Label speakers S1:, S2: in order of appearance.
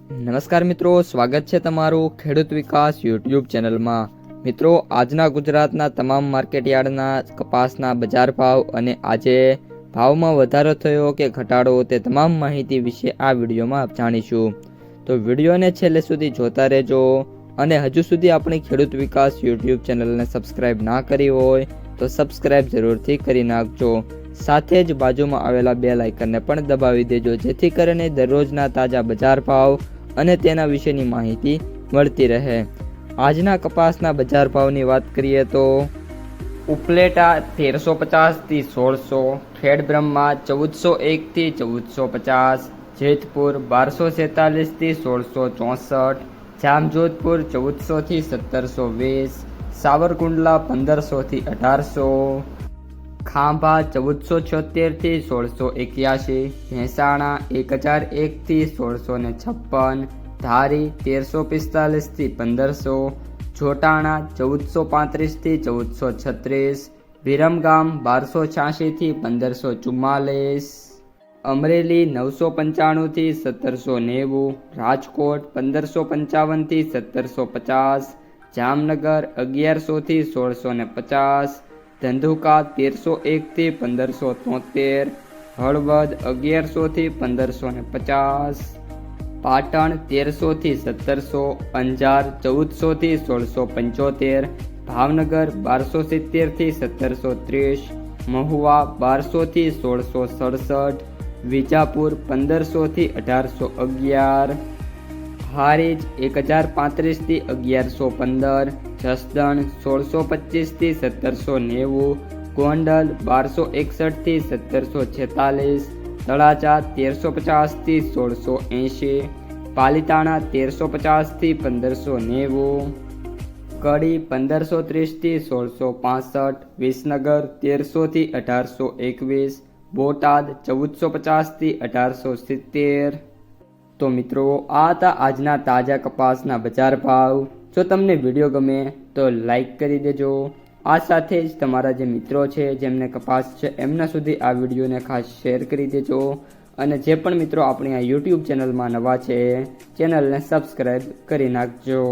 S1: નમસ્કાર મિત્રો, સ્વાગત છે તમારું ખેડૂત વિકાસ યુટ્યુબ ચેનલમાં। મિત્રો, આજના ગુજરાતના તમામ માર્કેટયાર્ડના કપાસના બજાર ભાવ અને આજે ભાવમાં વધારો થયો કે ઘટાડો તે તમામ માહિતી વિશે આ વિડીયોમાં જાણીશું। તો વિડીયોને છેલ્લે સુધી જોતા રહેજો અને હજુ સુધી આપણી ખેડૂત વિકાસ યુટ્યુબ ચેનલને સબસ્ક્રાઇબ ના કરી હોય તો સબસ્ક્રાઇબ જરૂરથી કરી નાખજો। સાથે જ બાજુમાં આવેલા બેલ આઇકનને પણ દબાવી દેજો જેથી કરીને દરરોજના તાજા બજાર ભાવ અને તેના વિશેની માહિતી મળતી રહે। આજના કપાસના બજાર ભાવની વાત કરીએ તો ઉપલેટા 1350 થી 1600, ખેડબ્રહ્મા 1401 થી 1450, જેતપુર 1246 થી 1664, જામજોધપુર 1400 થી 1720, સાવરકુંડલા 1500 થી 1800, ખાંભા 1476 થી 1681, મહેસાણા 1001 થી 1656, ધારી 1345 થી 1500, જોટાણા 1435 થી 1436, વિરમગામ 1286 થી 1544, અમરેલી 995 થી 1790, રાજકોટ 1555 થી 1750, જામનગર 1100 થી 1650, ધંધુકા 1301 થી 1573, હળવદ 1100 થી 1550, પાટણ 1300 થી 1700, અંજાર 1400 થી 1675, ભાવનગર 1270 થી 1730, મહુવા 1200 થી 1667, વિજાપુર 1500 થી 1811, હારીજ 1035 થી 1115, જસદણ 1625 થી 1790, ગોંડલ 1261 થી 1746, તળાજા 1350 થી 1680, પાલીતાણા 1350 થી 1590, કડી 1530 થી 1665, વિસનગર 1300 થી 1821, બોટાદ 1450 થી 1870। તો મિત્રો, આ હતા આજના તાજા કપાસના બજાર ભાવ। જો તમને વિડીયો ગમે તો લાઈક કરી દેજો। આ સાથે જ તમારા જે મિત્રો છે જેમને કપાસ છે એમના સુધી આ વિડીયોને ખાસ શેર કરી દેજો અને જે પણ મિત્રો આપણી આ યુટ્યુબ ચેનલમાં નવા છે ચેનલને સબસ્ક્રાઈબ કરી નાખજો।